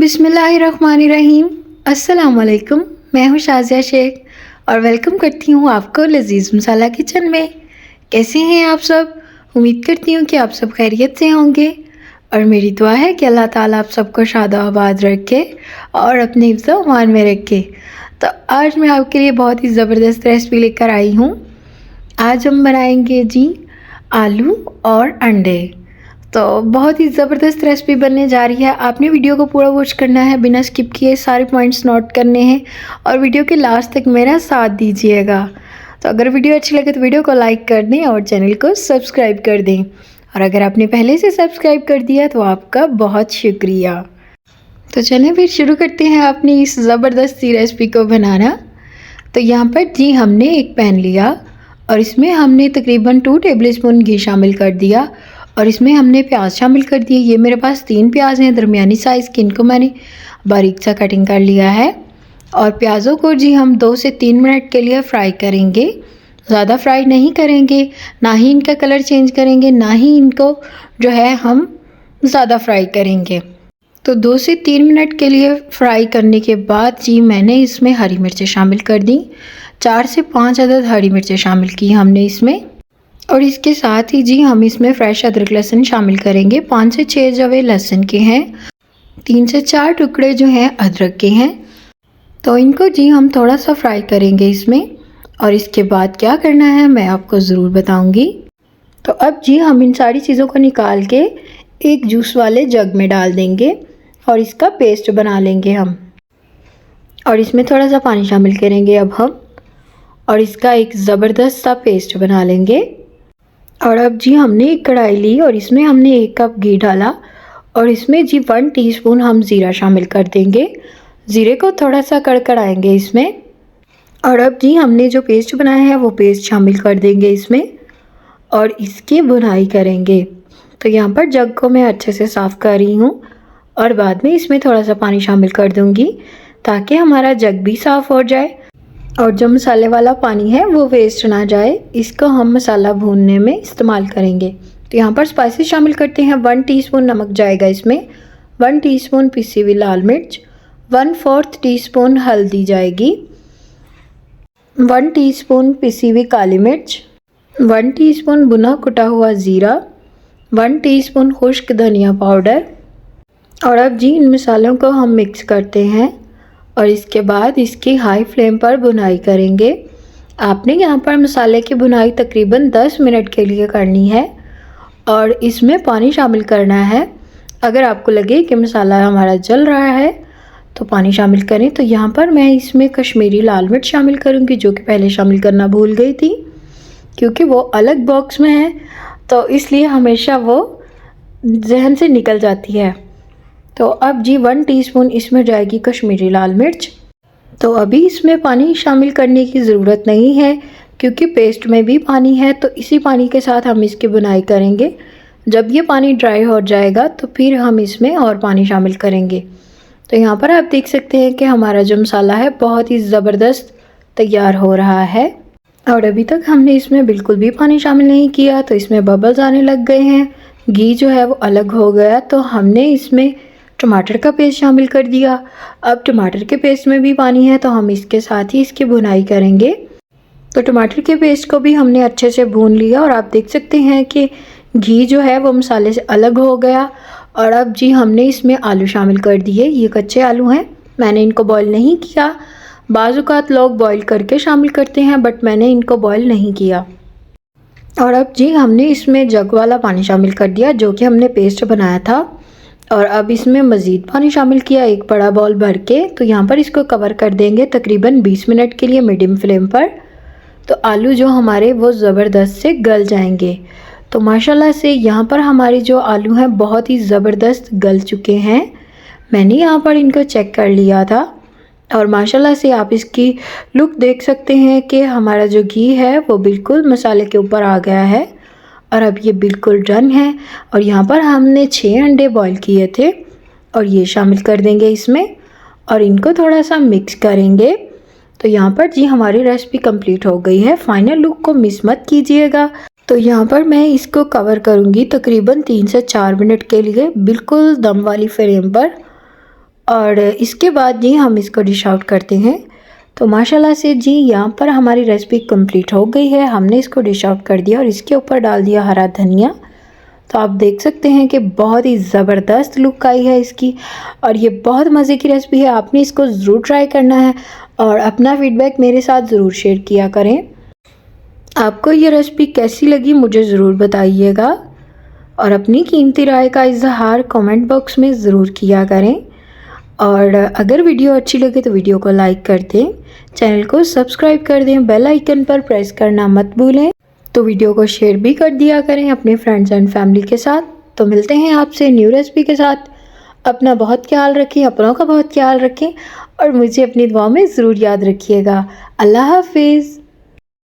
बिस्मिल्लाहिर्रहमानिर्रहीम। अस्सलाम वालेकुम। मैं हूँ शाज़िया शेख और वेलकम करती हूँ आपको लजीज़ मसाला किचन में। कैसे हैं आप सब? उम्मीद करती हूँ कि आप सब खैरियत से होंगे और मेरी दुआ है कि अल्लाह ताला आप सबको शादा आबाद रखे और अपने हिफ्ज़ व अमान में रखे। तो आज मैं आपके लिए बहुत ही ज़बरदस्त रेसिपी लेकर आई हूँ। आज हम बनाएंगे जी आलू और अंडे। तो बहुत ही ज़बरदस्त रेसिपी बनने जा रही है। आपने वीडियो को पूरा वॉच करना है, बिना स्किप किए सारे पॉइंट्स नोट करने हैं और वीडियो के लास्ट तक मेरा साथ दीजिएगा। तो अगर वीडियो अच्छी लगे तो वीडियो को लाइक कर दें और चैनल को सब्सक्राइब कर दें। और अगर आपने पहले से सब्सक्राइब कर दिया तो आपका बहुत शुक्रिया। तो चलें फिर शुरू करते हैं अपनी इस ज़बरदस्त सी रेसिपी को बनाना। तो यहाँ पर जी हमने एक पैन लिया और इसमें हमने तकरीबन 2 टेबलस्पून घी शामिल कर दिया और इसमें हमने प्याज शामिल कर दिए। ये मेरे पास 3 प्याज हैं दरमियानी साइज़ के, इनको मैंने बारीक सा कटिंग कर लिया है। और प्याज़ों को जी हम 2 से 3 मिनट के लिए फ्राई करेंगे। ज़्यादा फ्राई नहीं करेंगे, ना ही इनका कलर चेंज करेंगे, ना ही इनको जो है हम ज़्यादा फ्राई करेंगे। तो 2 से 3 मिनट के लिए फ्राई करने के बाद जी मैंने इसमें हरी मिर्चें शामिल कर दी। 4 से 5 अदद हरी मिर्चें शामिल की हमने इसमें। और इसके साथ ही जी हम इसमें फ्रेश अदरक लहसुन शामिल करेंगे। 5 से 6 जवे लहसुन के हैं, 3 से 4 टुकड़े जो हैं अदरक के हैं। तो इनको जी हम थोड़ा सा फ्राई करेंगे इसमें और इसके बाद क्या करना है मैं आपको ज़रूर बताऊंगी। तो अब जी हम इन सारी चीज़ों को निकाल के एक जूस वाले जग में डाल देंगे और इसका पेस्ट बना लेंगे हम। और इसमें थोड़ा सा पानी शामिल करेंगे अब हम और इसका एक ज़बरदस्त सा पेस्ट बना लेंगे। और अब जी हमने एक कढ़ाई ली और इसमें हमने 1 कप घी डाला और इसमें जी 1 टीस्पून हम ज़ीरा शामिल कर देंगे। ज़ीरे को थोड़ा सा कड़कड़ाएंगे इसमें। और अब जी हमने जो पेस्ट बनाया है वो पेस्ट शामिल कर देंगे इसमें और इसकी भुनाई करेंगे। तो यहाँ पर जग को मैं अच्छे से साफ़ कर रही हूँ और बाद में इसमें थोड़ा सा पानी शामिल कर दूँगी ताकि हमारा जग भी साफ़ हो जाए और जो मसाले वाला पानी है वो वेस्ट ना जाए। इसको हम मसाला भूनने में इस्तेमाल करेंगे। तो यहाँ पर स्पाइसेस शामिल करते हैं। 1 टीस्पून नमक जाएगा इसमें, 1 टीस्पून पिसी हुई लाल मिर्च, 1/4 टीस्पून हल्दी जाएगी, 1 टीस्पून पिसी हुई काली मिर्च, 1 टीस्पून भुना कुटा हुआ ज़ीरा, 1 टीस्पून खुश्क धनिया पाउडर। और अब जी इन मसालों को हम मिक्स करते हैं और इसके बाद इसकी हाई फ्लेम पर भुनाई करेंगे। आपने यहाँ पर मसाले की भुनाई तकरीबन 10 मिनट के लिए करनी है और इसमें पानी शामिल करना है। अगर आपको लगे कि मसाला हमारा जल रहा है तो पानी शामिल करें। तो यहाँ पर मैं इसमें कश्मीरी लाल मिर्च शामिल करूँगी जो कि पहले शामिल करना भूल गई थी क्योंकि वो अलग बॉक्स में है, तो इसलिए हमेशा वो जहन से निकल जाती है। तो अब जी 1 टीस्पून इसमें जाएगी कश्मीरी लाल मिर्च। तो अभी इसमें पानी शामिल करने की ज़रूरत नहीं है क्योंकि पेस्ट में भी पानी है, तो इसी पानी के साथ हम इसकी बुनाई करेंगे। जब ये पानी ड्राई हो जाएगा तो फिर हम इसमें और पानी शामिल करेंगे। तो यहाँ पर आप देख सकते हैं कि हमारा जो मसाला है बहुत ही ज़बरदस्त तैयार हो रहा है और अभी तक हमने इसमें बिल्कुल भी पानी शामिल नहीं किया तो इसमें बबल्स आने लग गए हैं। घी जो है वो अलग हो गया तो हमने इसमें टमाटर का पेस्ट शामिल कर दिया। अब टमाटर के पेस्ट में भी पानी है तो हम इसके साथ ही इसकी भुनाई करेंगे। तो टमाटर के पेस्ट को भी हमने अच्छे से भून लिया और आप देख सकते हैं कि घी जो है वो मसाले से अलग हो गया। और अब जी हमने इसमें आलू शामिल कर दिए। ये कच्चे आलू हैं, मैंने इनको बॉईल नहीं किया। बाज़ औक़ात लोग बॉईल करके शामिल करते हैं बट मैंने इनको बॉईल नहीं किया। और अब जी हमने इसमें जग वाला पानी शामिल कर दिया जो कि हमने पेस्ट बनाया था और अब इसमें मज़ीद पानी शामिल किया 1 बड़ा बाउल भर के। तो यहाँ पर इसको कवर कर देंगे तकरीबन 20 मिनट के लिए मीडियम फ्लेम पर। तो आलू जो हमारे वो ज़बरदस्त से गल जाएंगे। तो माशाल्लाह से यहाँ पर हमारे जो आलू हैं बहुत ही ज़बरदस्त गल चुके हैं। मैंने यहाँ पर इनको चेक कर लिया था और माशाल्लाह से आप इसकी लुक देख सकते हैं कि हमारा जो घी है वो बिल्कुल मसाले के ऊपर आ गया है और अब ये बिल्कुल डन है। और यहाँ पर हमने 6 अंडे बॉईल किए थे और ये शामिल कर देंगे इसमें और इनको थोड़ा सा मिक्स करेंगे। तो यहाँ पर जी हमारी रेसिपी कंप्लीट हो गई है। फाइनल लुक को मिस मत कीजिएगा। तो यहाँ पर मैं इसको कवर करूँगी तकरीबन 3 से 4 मिनट के लिए बिल्कुल दम वाली फ्लेम पर और इसके बाद जी हम इसको डिश आउट करते हैं। तो माशाल्लाह से जी यहाँ पर हमारी रेसिपी कंप्लीट हो गई है। हमने इसको डिश आउट कर दिया और इसके ऊपर डाल दिया हरा धनिया। तो आप देख सकते हैं कि बहुत ही ज़बरदस्त लुक आई है इसकी और ये बहुत मज़े की रेसिपी है। आपने इसको ज़रूर ट्राई करना है और अपना फीडबैक मेरे साथ ज़रूर शेयर किया करें। आपको ये रेसिपी कैसी लगी मुझे ज़रूर बताइएगा और अपनी कीमती राय का इजहार कमेंट बॉक्स में ज़रूर किया करें। और अगर वीडियो अच्छी लगे तो वीडियो को लाइक कर दें, चैनल को सब्सक्राइब कर दें, बेल आइकन पर प्रेस करना मत भूलें। तो वीडियो को शेयर भी कर दिया करें अपने फ्रेंड्स एंड फैमिली के साथ। तो मिलते हैं आपसे न्यू रेसिपी के साथ। अपना बहुत ख्याल रखें, अपनों का बहुत ख्याल रखें और मुझे अपनी दुआ में ज़रूर याद रखिएगा। अल्लाह हाफिज़।